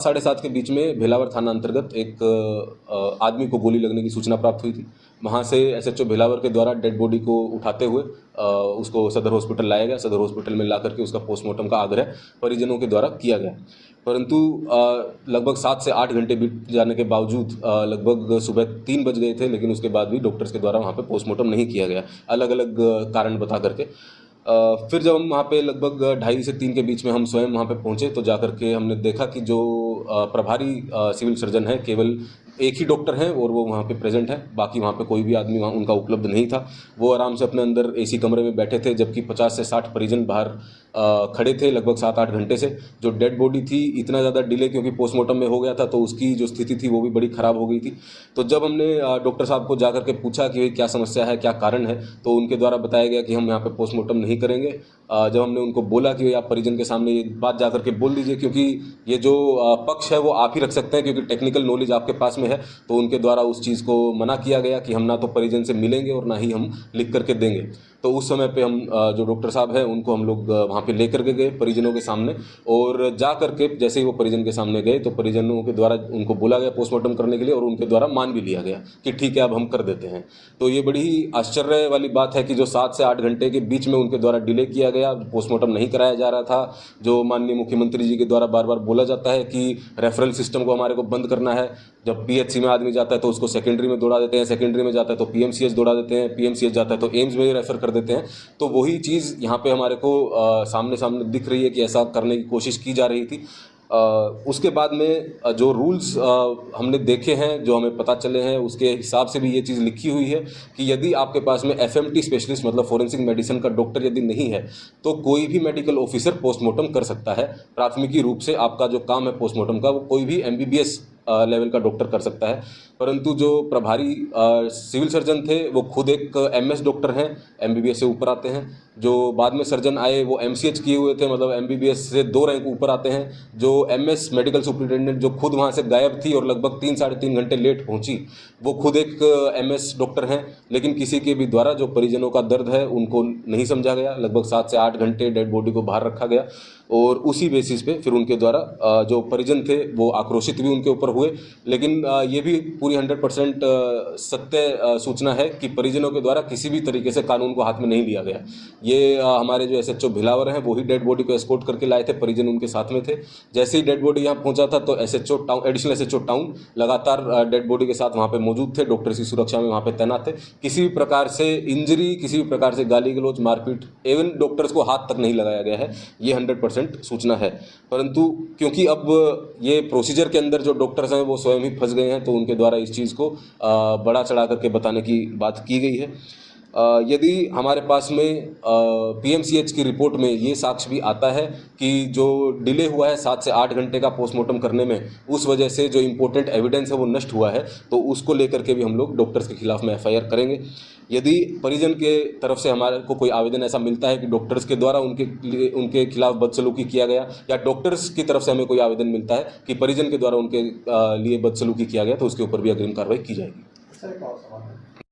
7:30 के बीच में भेलावर थाना अंतर्गत एक आदमी को गोली लगने की सूचना प्राप्त हुई थी। वहाँ से एसएचओ भेलावर के द्वारा डेड बॉडी को उठाते हुए उसको सदर हॉस्पिटल लाया गया। सदर हॉस्पिटल में ला करके उसका पोस्टमार्टम का आग्रह परिजनों के द्वारा किया गया, परंतु लगभग 7 से 8 घंटे बीत जाने के बावजूद लगभग सुबह 3 बज गए थे, लेकिन उसके बाद भी डॉक्टर्स के द्वारा वहाँ पे पोस्टमार्टम नहीं किया गया, अलग अलग कारण बता करके। फिर जब हम वहाँ पे लगभग 2:30 से 3 के बीच में हम स्वयं वहाँ पे पहुँचे तो जाकर के हमने देखा कि जो प्रभारी सिविल सर्जन है, केवल एक ही डॉक्टर हैं और वो वहाँ पे प्रेजेंट है, बाकी वहाँ पे कोई भी आदमी वहाँ उनका उपलब्ध नहीं था। वो आराम से अपने अंदर एसी कमरे में बैठे थे, जबकि 50 से 60 परिजन बाहर खड़े थे लगभग 7-8 घंटे से। जो डेड बॉडी थी, इतना ज़्यादा डिले क्योंकि पोस्टमार्टम में हो गया था, तो उसकी जो स्थिति थी वो भी बड़ी ख़राब हो गई थी। तो जब हमने डॉक्टर साहब को जा करके पूछा कि क्या समस्या है, क्या कारण है, तो उनके द्वारा बताया गया कि हम यहाँ पे पोस्टमार्टम नहीं करेंगे। जब हमने उनको बोला कि आप परिजन के सामने ये बात जा करके बोल दीजिए, क्योंकि ये जो पक्ष है वो आप ही रख सकते हैं, क्योंकि टेक्निकल नॉलेज आपके पास में है, तो उनके द्वारा उस चीज़ को मना किया गया कि हम ना तो परिजन से मिलेंगे और ना ही हम लिख करके देंगे। तो उस समय पे हम जो डॉक्टर साहब हैं उनको हम लोग वहाँ पे लेकर के गए परिजनों के सामने, और जा करके जैसे ही वो परिजन के सामने गए तो परिजनों के द्वारा उनको बोला गया पोस्टमार्टम करने के लिए, और उनके द्वारा मान भी लिया गया कि ठीक है अब हम कर देते हैं। तो ये बड़ी ही आश्चर्य वाली बात है कि जो 7 से 8 घंटे के बीच में उनके द्वारा डिले किया गया, पोस्टमार्टम नहीं कराया जा रहा था। जो माननीय मुख्यमंत्री जी के द्वारा बार बार बोला जाता है कि रेफरल सिस्टम को हमारे को बंद करना है। जब पीएचसी में आदमी जाता है तो उसको सेकेंडरी में दौड़ा देते हैं, सेकेंडरी में जाता है तो पीएमसीएच दौड़ा देते हैं, पीएमसीएच जाता है तो एम्स में रेफर कर देते हैं। तो वही चीज़ यहाँ पे हमारे को सामने सामने दिख रही है कि ऐसा करने की कोशिश की जा रही थी। उसके बाद में जो रूल्स हमने देखे हैं, जो हमें पता चले हैं, उसके हिसाब से भी ये चीज़ लिखी हुई है कि यदि आपके पास में एफएमटी स्पेशलिस्ट मतलब फोरेंसिक मेडिसिन का डॉक्टर यदि नहीं है तो कोई भी मेडिकल ऑफिसर पोस्टमार्टम कर सकता है। प्राथमिकी रूप से आपका जो काम है पोस्टमार्टम का, वो कोई भी एमबीबीएस लेवल का डॉक्टर कर सकता है, परंतु जो प्रभारी सिविल सर्जन थे वो खुद एक एमएस डॉक्टर हैं, एमबीबीएस से ऊपर आते हैं। जो बाद में सर्जन आए वो एमसीएच किए हुए थे, मतलब एमबीबीएस से 2 रैंक ऊपर आते हैं। जो एमएस मेडिकल सुपरिटेंडेंट जो खुद वहाँ से गायब थी और लगभग 3-3.5 घंटे लेट पहुँची, वो खुद एक एमएस डॉक्टर हैं, लेकिन किसी के भी द्वारा जो परिजनों का दर्द है उनको नहीं समझा गया। लगभग 7 से 8 घंटे डेड बॉडी को बाहर रखा गया, और उसी बेसिस पे फिर उनके द्वारा जो परिजन थे वो आक्रोशित भी उनके ऊपर हुए। लेकिन ये भी पूरी 100% सत्य सूचना है कि परिजनों के द्वारा किसी भी तरीके से कानून को हाथ में नहीं लिया गया। ये हमारे जो एसएचओ भिलावर हैं वो ही डेड बॉडी को एस्कॉर्ट करके लाए थे, परिजन उनके साथ में थे। जैसे ही डेड बॉडी यहाँ पहुँचा था तो SHO town, additional SHO town लगातार डेड बॉडी के साथ वहाँ पे मौजूद थे, डॉक्टर्स की सुरक्षा में वहाँ पे तैनात थे। किसी भी प्रकार से इंजरी, किसी भी प्रकार से गाली गलौज, मारपीट, एवं डॉक्टर्स को हाथ तक नहीं लगाया गया है, ये 100% सूचना है। परंतु क्योंकि अब ये प्रोसीजर के अंदर जो डॉक्टर्स हैं वो स्वयं ही फंस गए हैं, तो उनके द्वारा इस चीज़ को बड़ा चढ़ा करके बताने की बात की गई है। यदि हमारे पास में पीएमसीएच की रिपोर्ट में ये साक्ष्य भी आता है कि जो डिले हुआ है 7 से 8 घंटे का पोस्टमार्टम करने में, उस वजह से जो इम्पोर्टेंट एविडेंस है वो नष्ट हुआ है, तो उसको लेकर के भी हम लोग डॉक्टर्स के खिलाफ में एफआईआर करेंगे। यदि परिजन के तरफ से हमारे को कोई आवेदन ऐसा मिलता है कि डॉक्टर्स के द्वारा उनके खिलाफ बदसलूकी किया गया, या डॉक्टर्स की तरफ से हमें कोई आवेदन मिलता है कि परिजन के द्वारा उनके लिए बदसलूकी किया गया, तो उसके ऊपर भी अग्रिम कार्रवाई की जाएगी।